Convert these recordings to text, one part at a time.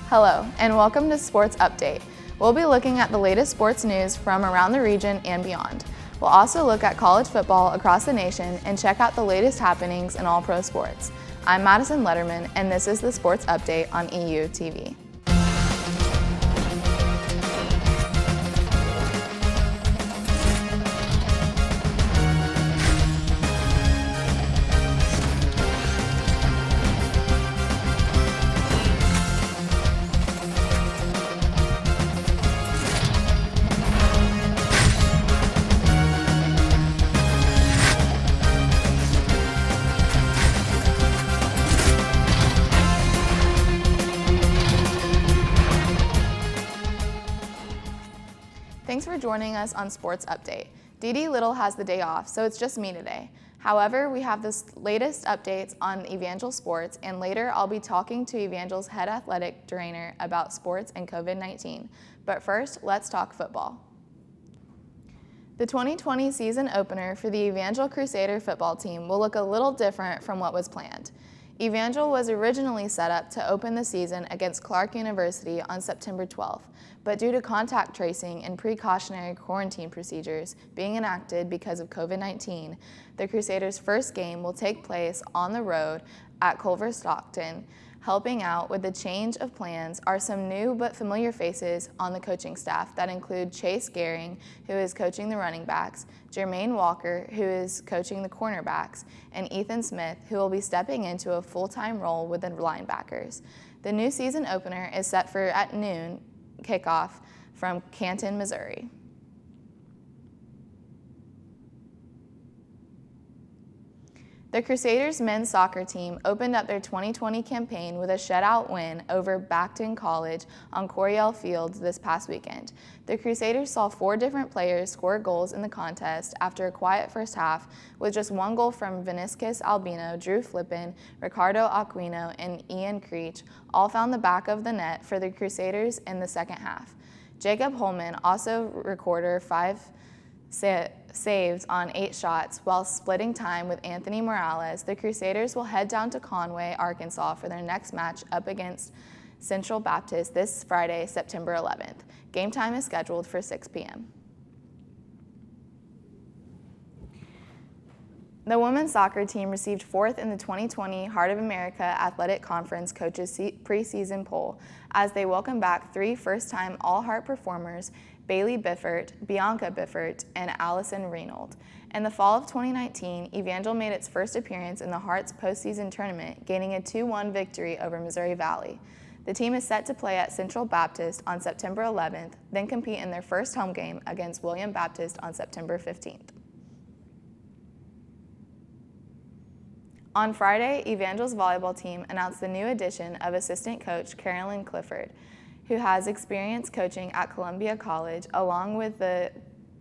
Hello, and welcome to Sports Update. We'll be looking at the latest sports news from around the region and beyond. We'll also look at college football across the nation and check out the latest happenings in all pro sports. I'm Madison Letterman, and this is the Sports Update on EU TV. Thanks for joining us on Sports Update. Dee Dee Little has the day off, so it's just me today. However, we have the latest updates on Evangel Sports, and later I'll be talking to Evangel's head athletic trainer about sports and COVID-19. But first, let's talk football. The 2020 season opener for the Evangel Crusader football team will look a little different from what was planned. Evangel was originally set up to open the season against Clark University on September 12th, but due to contact tracing and precautionary quarantine procedures being enacted because of COVID-19, the Crusaders' first game will take place on the road at Culver Stockton. Helping out with the change of plans are some new but familiar faces on the coaching staff that include Chase Gehring, who is coaching the running backs, Jermaine Walker, who is coaching the cornerbacks, and Ethan Smith, who will be stepping into a full-time role with the linebackers. The new season opener is set for at noon kickoff from Canton, Missouri. The Crusaders men's soccer team opened up their 2020 campaign with a shutout win over Bacton College on Coryell Fields this past weekend. The Crusaders saw 4 different players score goals in the contest after a quiet first half, with just 1 goal from Viniscus Albino, Drew Flippin, Ricardo Aquino, and Ian Creech, all found the back of the net for the Crusaders in the second half. Jacob Holman also recorded 5 saves on 8 shots while splitting time with Anthony Morales. The Crusaders will head down to Conway, Arkansas for their next match up against Central Baptist this Friday, September 11th. Game time is scheduled for 6 p.m. The women's soccer team received 4th in the 2020 Heart of America Athletic Conference Coaches Preseason Poll as they welcome back 3 first-time All-Heart performers, Bailey Biffert, Bianca Biffert, and Allison Reinold. In the fall of 2019, Evangel made its first appearance in the Hearts postseason tournament, gaining a 2-1 victory over Missouri Valley. The team is set to play at Central Baptist on September 11th, then compete in their first home game against William Baptist on September 15th. On Friday, Evangel's volleyball team announced the new addition of assistant coach Carolyn Clifford, who has experience coaching at Columbia College, along with the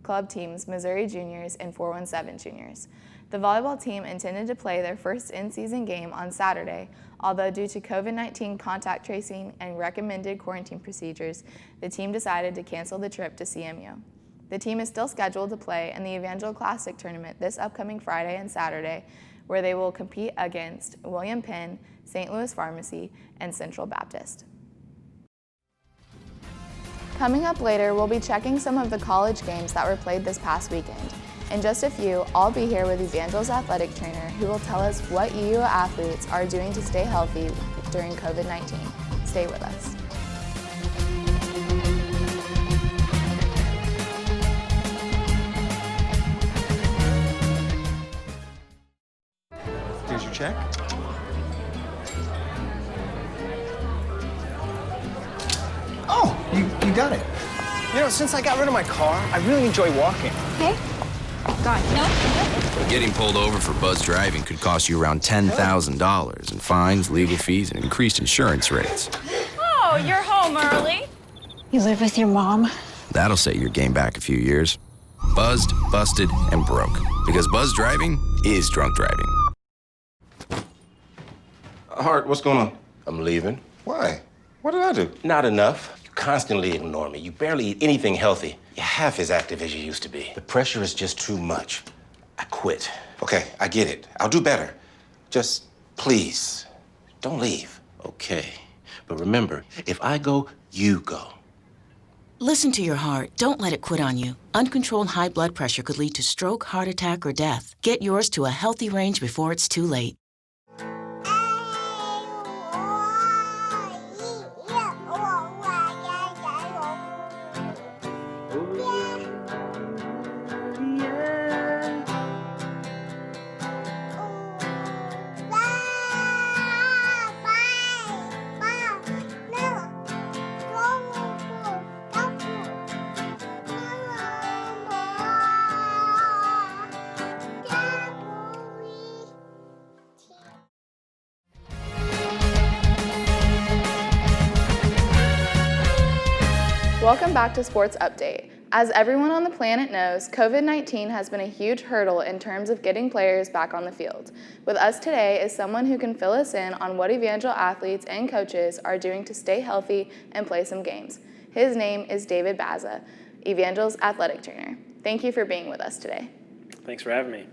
club teams Missouri Juniors and 417 Juniors. The volleyball team intended to play their first in-season game on Saturday, although due to COVID-19 contact tracing and recommended quarantine procedures, the team decided to cancel the trip to CMU. The team is still scheduled to play in the Evangel Classic tournament this upcoming Friday and Saturday, where they will compete against William Penn, St. Louis Pharmacy, and Central Baptist. Coming up later, we'll be checking some of the college games that were played this past weekend. In just a few, I'll be here with Evangel's athletic trainer who will tell us what EU athletes are doing to stay healthy during COVID-19. Stay with us. Here's your check. Oh, you got it. You know, since I got rid of my car, I really enjoy walking. Okay. God, no. Getting pulled over for buzz driving could cost you around $10,000 in fines, legal fees, and increased insurance rates. Oh, you're home early. You live with your mom? That'll set your game back a few years. Buzzed, busted, and broke. Because buzz driving is drunk driving. Hart, what's going on? I'm leaving. Why? What did I do? Not enough. You constantly ignore me. You barely eat anything healthy. You're half as active as you used to be. The pressure is just too much. I quit. Okay, I get it. I'll do better. Just please, don't leave. Okay. But remember, if I go, you go. Listen to your heart. Don't let it quit on you. Uncontrolled high blood pressure could lead to stroke, heart attack, or death. Get yours to a healthy range before it's too late. Welcome back to Sports Update. As everyone on the planet knows, COVID-19 has been a huge hurdle in terms of getting players back on the field. With us today is someone who can fill us in on what Evangel athletes and coaches are doing to stay healthy and play some games. His name is David Baza, Evangel's athletic trainer. Thank you for being with us today. Thanks for having me.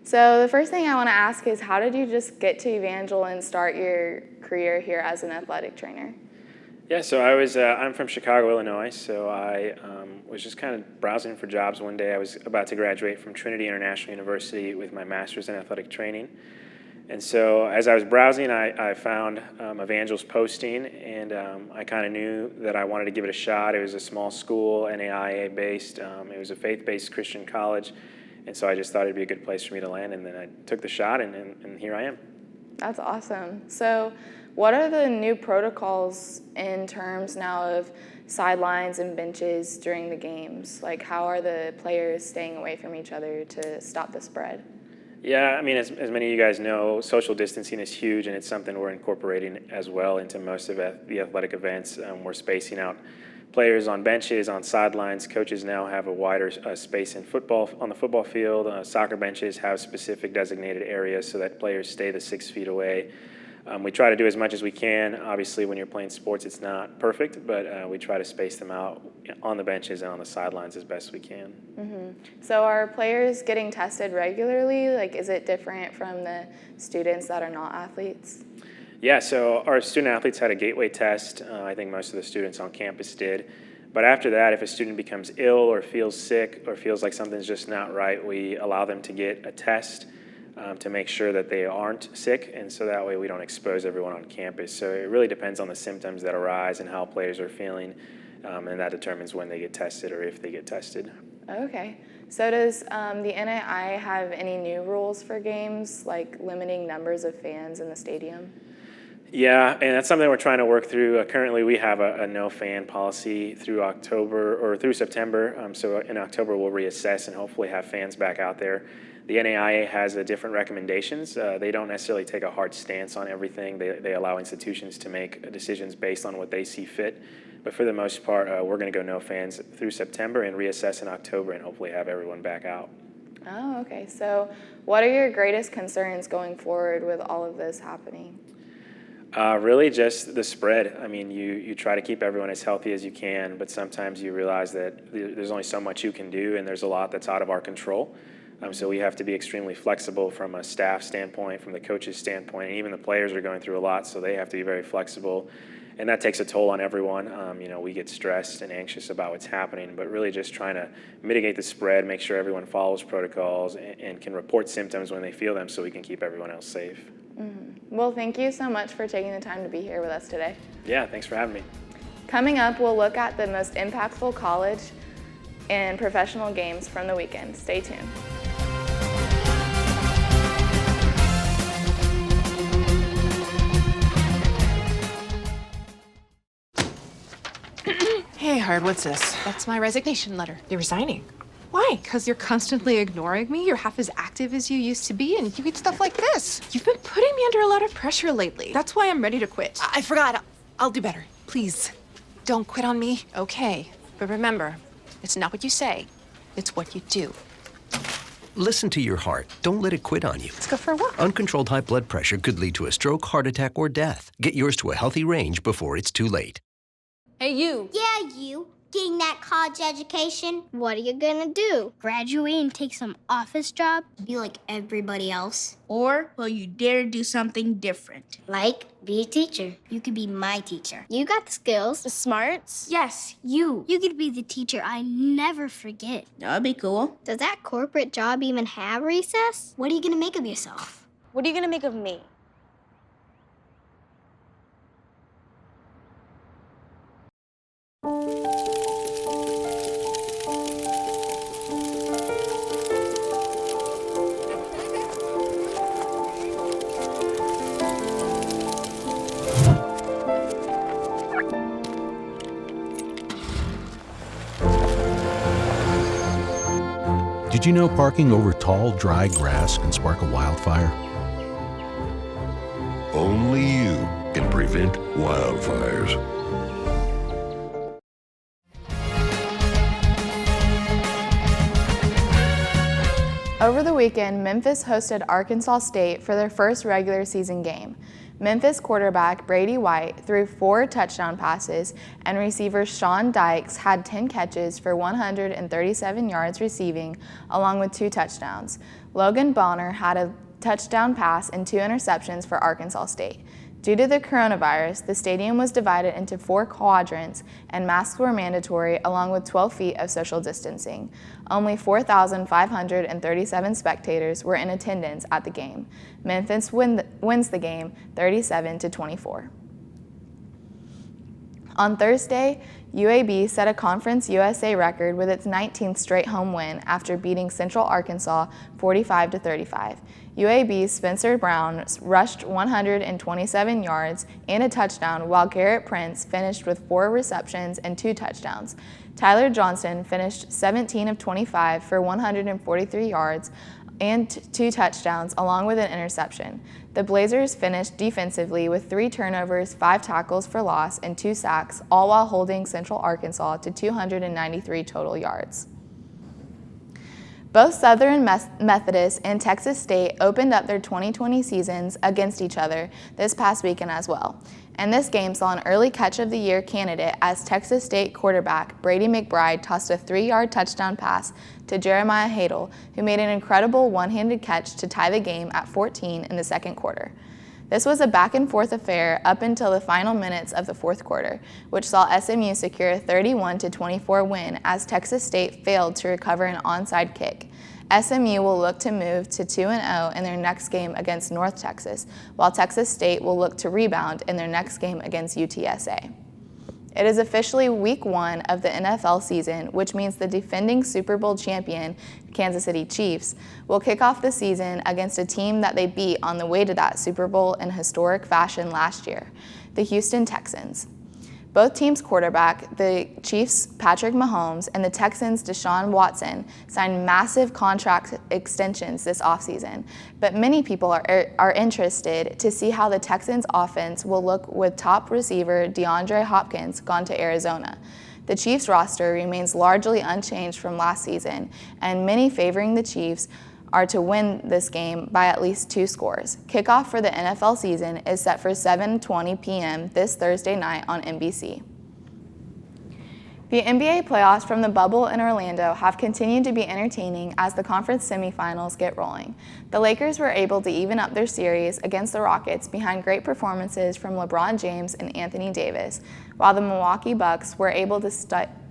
So the first thing I want to ask is, how did you just get to Evangel and start your career here as an athletic trainer? Yeah, so I'm from Chicago, Illinois, so I was just kind of browsing for jobs one day. I was about to graduate from Trinity International University with my master's in athletic training. And so as I was browsing, I found Evangel's posting, and I kind of knew that I wanted to give it a shot. It was a small school, NAIA-based. It was a faith-based Christian college, and so I just thought it'd be a good place for me to land, and then I took the shot, and here I am. That's awesome. So what are the new protocols in terms now of sidelines and benches during the games? Like, how are the players staying away from each other to stop the spread? Yeah, I mean, as many of you guys know, social distancing is huge, and it's something we're incorporating as well into most of the athletic events. We're spacing out players on benches, on sidelines. Coaches now have a wider space in football, on the football field. Soccer benches have specific designated areas so that players stay the 6 feet away. We try to do as much as we can. Obviously, when you're playing sports, it's not perfect, but we try to space them out on the benches and on the sidelines as best we can. Mm-hmm. So are players getting tested regularly? Like, is it different from the students that are not athletes? Yeah, so our student athletes had a gateway test. I think most of the students on campus did. But after that, if a student becomes ill or feels sick or feels like something's just not right, we allow them to get a test to make sure that they aren't sick, and so that way we don't expose everyone on campus. So it really depends on the symptoms that arise and how players are feeling, and that determines when they get tested or if they get tested. Okay. So does the NAIA have any new rules for games, like limiting numbers of fans in the stadium? Yeah, and that's something we're trying to work through. Currently, we have a no fan policy through October or through September. So in October, we'll reassess and hopefully have fans back out there. The NAIA has different recommendations. They don't necessarily take a hard stance on everything. They allow institutions to make decisions based on what they see fit. But for the most part, we're going to go no fans through September and reassess in October and hopefully have everyone back out. Oh, okay. So what are your greatest concerns going forward with all of this happening? Really just the spread. I mean, you try to keep everyone as healthy as you can, but sometimes you realize that there's only so much you can do, and there's a lot that's out of our control. So we have to be extremely flexible from a staff standpoint, from the coach's standpoint, and even the players are going through a lot, so they have to be very flexible. And that takes a toll on everyone. We get stressed and anxious about what's happening, but really just trying to mitigate the spread, make sure everyone follows protocols and can report symptoms when they feel them so we can keep everyone else safe. Mm-hmm. Well, thank you so much for taking the time to be here with us today. Yeah, thanks for having me. Coming up, we'll look at the most impactful college and professional games from the weekend. Stay tuned. Hey, Hard, what's this? That's my resignation letter. You're resigning. Why? Because you're constantly ignoring me. You're half as active as you used to be, and you get stuff like this. You've been putting me under a lot of pressure lately. That's why I'm ready to quit. I forgot. I'll do better. Please, don't quit on me. Okay, but remember, it's not what you say, it's what you do. Listen to your heart. Don't let it quit on you. Let's go for a walk. Uncontrolled high blood pressure could lead to a stroke, heart attack, or death. Get yours to a healthy range before it's too late. Hey, you. Yeah, you. getting that college education. What are you gonna do? Graduate and take some office job? Be like everybody else? Or will you dare do something different? Like be a teacher. You could be my teacher. You got the skills. The smarts? Yes, you. You could be the teacher I never forget. That'd be cool. Does that corporate job even have recess? What are you gonna make of yourself? What are you gonna make of me? Did you know parking over tall, dry grass can spark a wildfire? Only you can prevent wildfires. Over the weekend, Memphis hosted Arkansas State for their first regular season game. Memphis quarterback Brady White threw 4 touchdown passes, and receiver Sean Dykes had 10 catches for 137 yards receiving, along with 2 touchdowns. Logan Bonner had a touchdown pass and 2 interceptions for Arkansas State. Due to the coronavirus, the stadium was divided into 4 quadrants and masks were mandatory along with 12 feet of social distancing. Only 4,537 spectators were in attendance at the game. Memphis wins the game 37-24. On Thursday, UAB set a Conference USA record with its 19th straight home win after beating Central Arkansas 45-35. UAB's Spencer Brown rushed 127 yards and a touchdown, while Garrett Prince finished with 4 receptions and 2 touchdowns. Tyler Johnson finished 17 of 25 for 143 yards and 2 touchdowns, along with an interception. The Blazers finished defensively with 3 turnovers, 5 tackles for loss, and 2 sacks, all while holding Central Arkansas to 293 total yards. Both Southern Methodist and Texas State opened up their 2020 seasons against each other this past weekend as well. And this game saw an early Catch of the Year candidate as Texas State quarterback Brady McBride tossed a 3-yard touchdown pass to Jeremiah Hadel, who made an incredible one-handed catch to tie the game at 14 in the second quarter. This was a back-and-forth affair up until the final minutes of the fourth quarter, which saw SMU secure a 31-24 win as Texas State failed to recover an onside kick. SMU will look to move to 2-0 in their next game against North Texas, while Texas State will look to rebound in their next game against UTSA. It is officially week 1 of the NFL season, which means the defending Super Bowl champion, Kansas City Chiefs, will kick off the season against a team that they beat on the way to that Super Bowl in historic fashion last year, the Houston Texans. Both teams' quarterback, the Chiefs' Patrick Mahomes and the Texans' Deshaun Watson, signed massive contract extensions this offseason, but many people are interested to see how the Texans' offense will look with top receiver DeAndre Hopkins gone to Arizona. The Chiefs' roster remains largely unchanged from last season, and many favoring the Chiefs are to win this game by at least 2 scores. Kickoff for the NFL season is set for 7:20 p.m. this Thursday night on NBC. The NBA playoffs from the bubble in Orlando have continued to be entertaining as the conference semifinals get rolling. The Lakers were able to even up their series against the Rockets behind great performances from LeBron James and Anthony Davis, while the Milwaukee Bucks were able to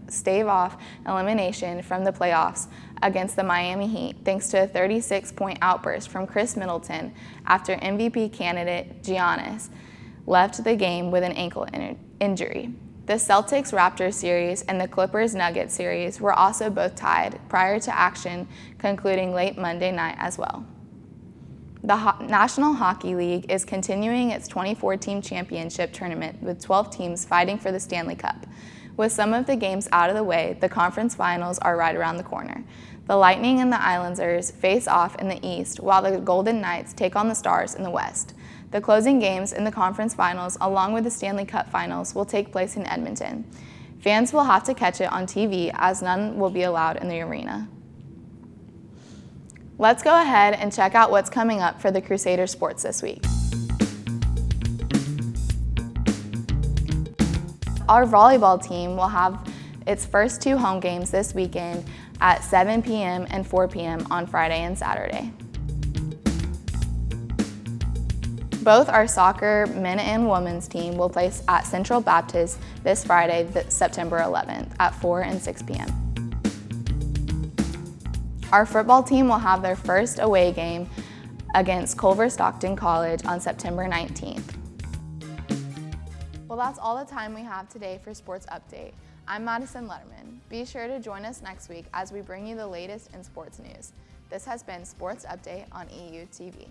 stave off elimination from the playoffs against the Miami Heat thanks to a 36-point outburst from Chris Middleton after MVP candidate Giannis left the game with an ankle injury. The Celtics-Raptors series and the Clippers-Nuggets series were also both tied prior to action concluding late Monday night as well. The National Hockey League is continuing its 24-team championship tournament with 12 teams fighting for the Stanley Cup. With some of the games out of the way, the conference finals are right around the corner. The Lightning and the Islanders face off in the East, while the Golden Knights take on the Stars in the West. The closing games in the conference finals, along with the Stanley Cup finals, will take place in Edmonton. Fans will have to catch it on TV as none will be allowed in the arena. Let's go ahead and check out what's coming up for the Crusader Sports this week. Our volleyball team will have its first 2 home games this weekend at 7 p.m. and 4 p.m. on Friday and Saturday. Both our soccer men and women's team will play at Central Baptist this Friday, September 11th at 4 and 6 p.m. Our football team will have their first away game against Culver Stockton College on September 19th. Well, that's all the time we have today for Sports Update. I'm Madison Letterman. Be sure to join us next week as we bring you the latest in sports news. This has been Sports Update on EU TV.